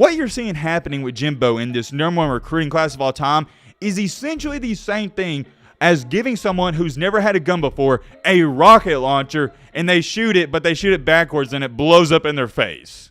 What you're seeing happening with Jimbo in this #1 recruiting class of all time is essentially the same thing as giving someone who's never had a gun before a rocket launcher and they shoot it, but they shoot it backwards and it blows up in their face.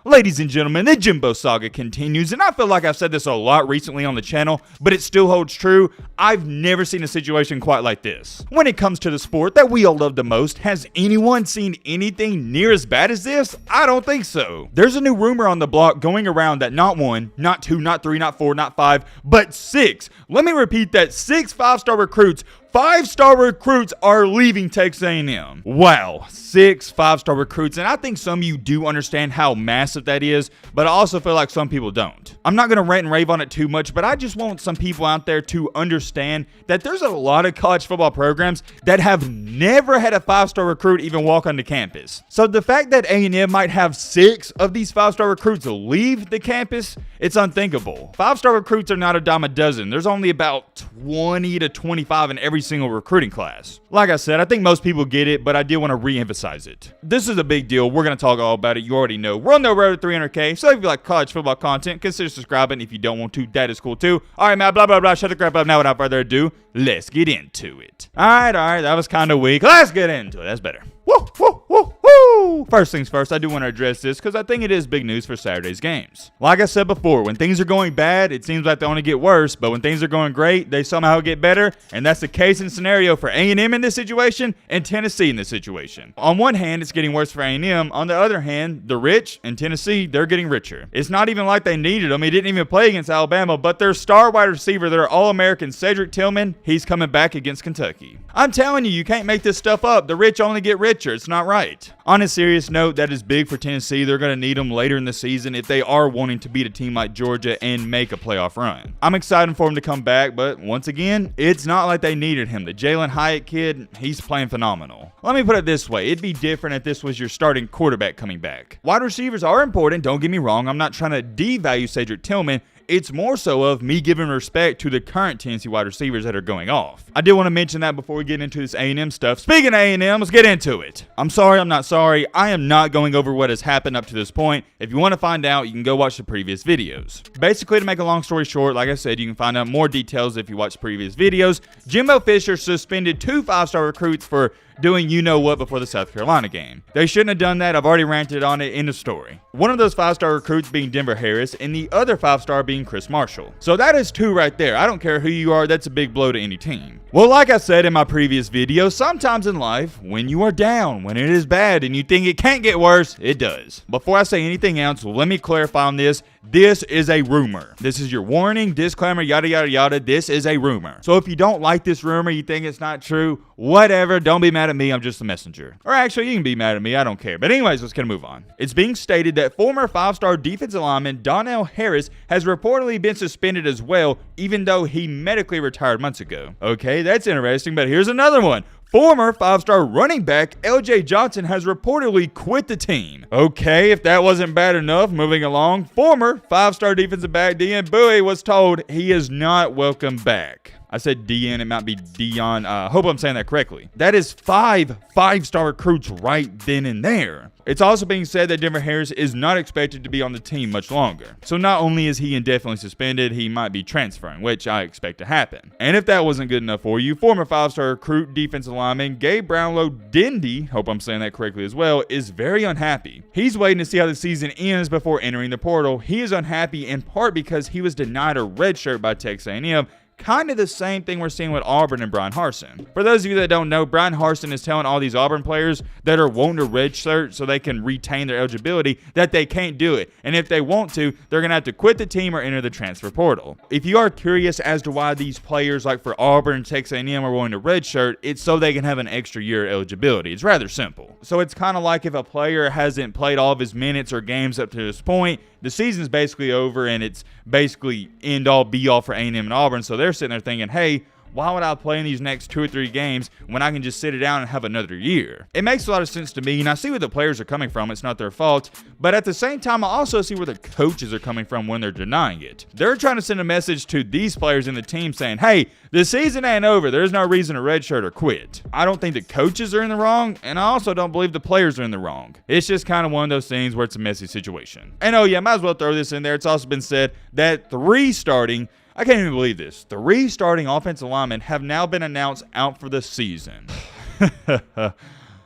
Ladies and gentlemen, the Jimbo saga continues, and I feel like I've said this a lot recently on the channel, but it still holds true. I've never seen a situation quite like this. When it comes to the sport that we all love the most, has anyone seen anything near as bad as this? I don't think so. There's a new rumor on the block going around that not 1, not 2, not 3, not 4, not 5, but 6. Let me repeat that, 6 5-star recruits. 5-star recruits are leaving Texas A&M. Wow, 6 5-star recruits, and I think some of you do understand how massive that is, but I also feel like some people don't. I'm not going to rant and rave on it too much, but I just want some people out there to understand that there's a lot of college football programs that have never had a 5-star recruit even walk onto campus. So the fact that A&M might have 6 of these 5-star recruits leave the campus, it's unthinkable. 5-star recruits are not a dime a dozen. There's only about 20 to 25 in every single recruiting class. Like I said, I think most people get it, but I did want to re-emphasize it. This is a big deal. We're going to talk all about it. You already know. We're on the road to 300K, so if you like college football content, consider subscribing. If you don't want to, that is cool too. All right, man, blah, blah, blah. Shut the crap up now. Without further ado, let's get into it. All right, that was kind of weak. Let's get into it. That's better. Woo, woo, woo, woo. First things first, I do want to address this because I think it is big news for Saturday's games. Like I said before, when things are going bad, it seems like they only get worse, but when things are going great, they somehow get better, and that's the case and scenario for A&M in this situation and Tennessee in this situation. On one hand, it's getting worse for A&M. On the other hand, the rich in Tennessee, they're getting richer. It's not even like they needed them. He didn't even play against Alabama, but their star wide receiver, their All-American Cedric Tillman, he's coming back against Kentucky. I'm telling you, you can't make this stuff up. The rich only get richer. It's not right. On a serious note, that is big for Tennessee. They're going to need them later in the season if they are wanting to beat a team like Georgia and make a playoff run. I'm excited for him to come back, but once again, it's not like they needed him. The Jalen Hyatt kid, he's playing phenomenal. Let me put it this way. It'd be different if this was your starting quarterback coming back. Wide receivers are important, don't get me wrong. I'm not trying to devalue Cedric Tillman. It's more so of me giving respect to the current Tennessee wide receivers that are going off. I did want to mention that before we get into this A&M stuff. Speaking of A&M, let's get into it. I'm sorry, I'm not sorry. I am not going over what has happened up to this point. If you want to find out, you can go watch the previous videos. Basically, to make a long story short, like I said, you can find out more details if you watch previous videos. Jimbo Fisher suspended 2 5-star recruits for doing you-know-what before the South Carolina game. They shouldn't have done that. I've already ranted on it in the story. One of those 5-star recruits being Denver Harris, and the other 5-star being Chris Marshall. So that is 2 right there. I don't care who you are, that's a big blow to any team. Well, like I said in my previous video, sometimes in life, when you are down, when it is bad, and you think it can't get worse, it does. Before I say anything else, let me clarify on this. This is a rumor. This is your warning, disclaimer, yada, yada, yada. This is a rumor. So if you don't like this rumor, you think it's not true, whatever, don't be mad at me. I'm just a messenger. Or actually, you can be mad at me. I don't care. But anyways, let's get move on. It's being stated that former 5-star defensive lineman Donnell Harris has reportedly been suspended as well, even though he medically retired months ago. Okay, that's interesting, but here's another one. Former 5-star running back LJ Johnson has reportedly quit the team. Okay, if that wasn't bad enough, moving along, former 5-star defensive back Deon Bowie was told he is not welcome back. I said Deon, it might be Dion. Hope I'm saying that correctly. That is 5 5-star recruits right then and there. It's also being said that Denver Harris is not expected to be on the team much longer. So not only is he indefinitely suspended, he might be transferring, which I expect to happen. And if that wasn't good enough for you, former 5-star recruit defensive lineman Gabe Brownlow Dindy, hope I'm saying that correctly as well, is very unhappy. He's waiting to see how the season ends before entering the portal. He is unhappy in part because he was denied a red shirt by Texas A&M. Kind of the same thing we're seeing with Auburn and Brian Harsin. For those of you that don't know, Brian Harsin is telling all these Auburn players that are wanting to redshirt so they can retain their eligibility that they can't do it. And if they want to, they're going to have to quit the team or enter the transfer portal. If you are curious as to why these players, like for Auburn and Texas A&M, are wanting to redshirt, it's so they can have an extra year eligibility. It's rather simple. So it's kind of like if a player hasn't played all of his minutes or games up to this point, the season's basically over and it's basically end all be all for A&M and Auburn. So they're sitting there thinking, hey, why would I play in these next 2 or 3 games when I can just sit it down and have another year? It makes a lot of sense to me, and I see where the players are coming from. It's not their fault. But at the same time, I also see where the coaches are coming from when they're denying it. They're trying to send a message to these players in the team saying, hey, the season ain't over. There's no reason to redshirt or quit. I don't think the coaches are in the wrong, and I also don't believe the players are in the wrong. It's just kind of one of those things where it's a messy situation. And oh yeah, might as well throw this in there. It's also been said that 3 starting, I can't even believe this, 3 starting offensive linemen have now been announced out for the season.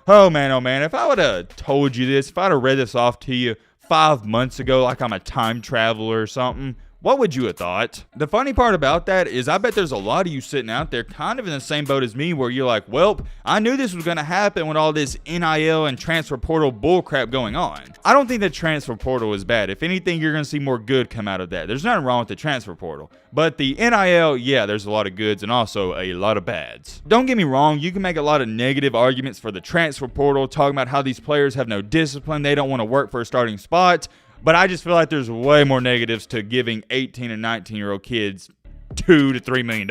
Oh man, if I would have told you this, if I'd have read this off to you 5 months ago like I'm a time traveler or something, what would you have thought? The funny part about that is I bet there's a lot of you sitting out there kind of in the same boat as me where you're like, well, I knew this was going to happen with all this NIL and transfer portal bullcrap going on. I don't think the transfer portal is bad. If anything, you're going to see more good come out of that. There's nothing wrong with the transfer portal. But the NIL, yeah, there's a lot of goods and also a lot of bads. Don't get me wrong, you can make a lot of negative arguments for the transfer portal, talking about how these players have no discipline, they don't want to work for a starting spot. But I just feel like there's way more negatives to giving 18 and 19-year-old kids $2 to $3 million.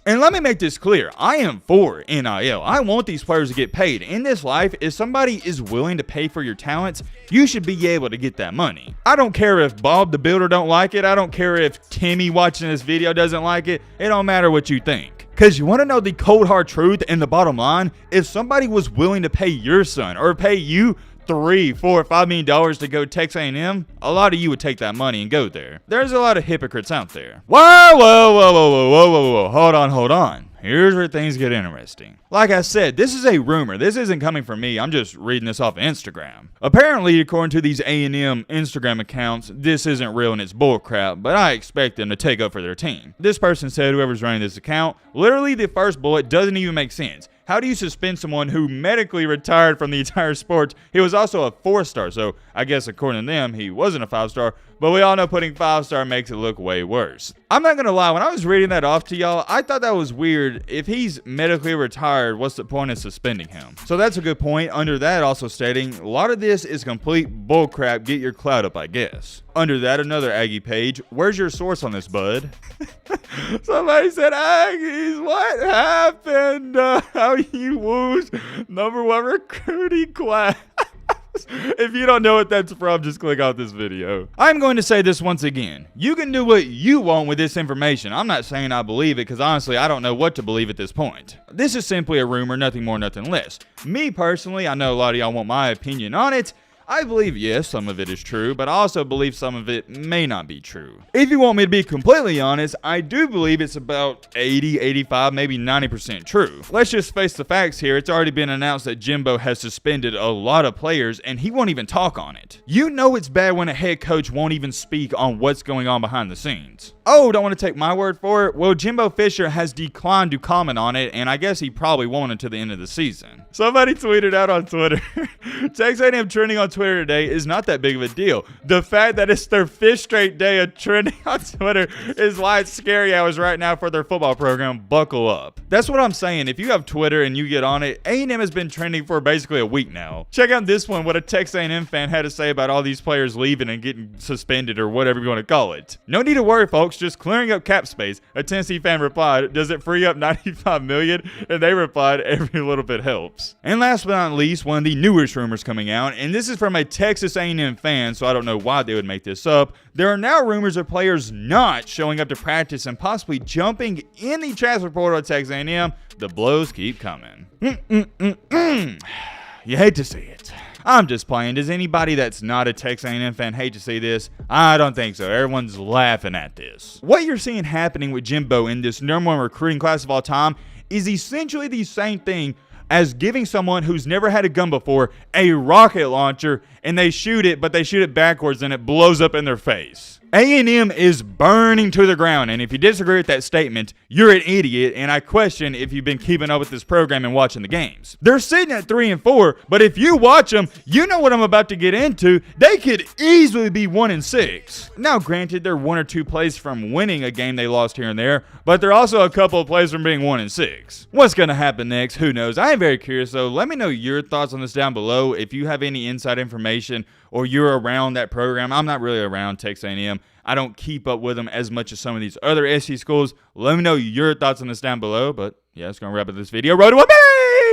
And let me make this clear. I am for NIL. I want these players to get paid. In this life, if somebody is willing to pay for your talents, you should be able to get that money. I don't care if Bob the Builder don't like it. I don't care if Timmy watching this video doesn't like it. It don't matter what you think. Because you want to know the cold hard truth and the bottom line? If somebody was willing to pay your son or pay you $3, $4, $5 million to go Texas A&M, a lot of you would take that money and go there. There's a lot of hypocrites out there. Whoa. Hold on. Here's where things get interesting. Like I said, this is a rumor. This isn't coming from me. I'm just reading this off Instagram. Apparently, according to these A&M Instagram accounts, this isn't real and it's bullcrap, but I expect them to take up for their team. This person said whoever's running this account, literally the first bullet doesn't even make sense. How do you suspend someone who medically retired from the entire sport? He was also a 4-star, so I guess according to them, he wasn't a 5-star, but we all know putting 5-star makes it look way worse. I'm not gonna lie, when I was reading that off to y'all, I thought that was weird. If he's medically retired, what's the point of suspending him? So that's a good point. Under that, also stating, a lot of this is complete bullcrap, get your clout up, I guess. Under that, another Aggie page. Where's your source on this, bud? Somebody said, Aggies, what happened? How you lose #1 recruiting class? If you don't know what that's from, just click off this video. I'm going to say this once again. You can do what you want with this information. I'm not saying I believe it because honestly, I don't know what to believe at this point. This is simply a rumor, nothing more, nothing less. Me personally, I know a lot of y'all want my opinion on it. I believe, yes, some of it is true, but I also believe some of it may not be true. If you want me to be completely honest, I do believe it's about 80, 85, maybe 90% true. Let's just face the facts here. It's already been announced that Jimbo has suspended a lot of players, and he won't even talk on it. You know it's bad when a head coach won't even speak on what's going on behind the scenes. Oh, don't want to take my word for it? Well, Jimbo Fisher has declined to comment on it, and I guess he probably won't until the end of the season. Somebody tweeted out on Twitter, Texas A&M trending on Twitter today is not that big of a deal. The fact that it's their 5th straight day of trending on Twitter is why it's scary hours right now for their football program. Buckle up. That's what I'm saying. If you have Twitter and you get on it, A&M has been trending for basically a week now. Check out this one, what a Texas A&M fan had to say about all these players leaving and getting suspended or whatever you want to call it. No need to worry, folks. Just clearing up cap space. A Tennessee fan replied, does it free up $95 million? And they replied, every little bit helps. And last but not least, one of the newest rumors coming out, and this is from a Texas A&M fan, so I don't know why they would make this up. There are now rumors of players not showing up to practice and possibly jumping in the transfer portal at Texas A&M. The blows keep coming. You hate to see it. I'm just playing. Does anybody that's not a Texas A&M fan hate to see this? I don't think so. Everyone's laughing at this. What you're seeing happening with Jimbo in this #1 recruiting class of all time is essentially the same thing as giving someone who's never had a gun before a rocket launcher and they shoot it, but they shoot it backwards and it blows up in their face. A&M is burning to the ground, and if you disagree with that statement, you're an idiot, and I question if you've been keeping up with this program and watching the games. They're sitting at 3-4, but if you watch them, you know what I'm about to get into. They could easily be 1-6. Now, granted, they're 1 or 2 plays from winning a game they lost here and there, but they're also a couple of plays from being 1-6. What's going to happen next? Who knows? I am very curious, though. Let me know your thoughts on this down below. If you have any inside information or you're around that program. I'm not really around Texas A&M. them. I don't keep up with them as much as some of these other SEC schools. Let me know your thoughts on this down below. But yeah, that's going to wrap up this video. Road to 1 million!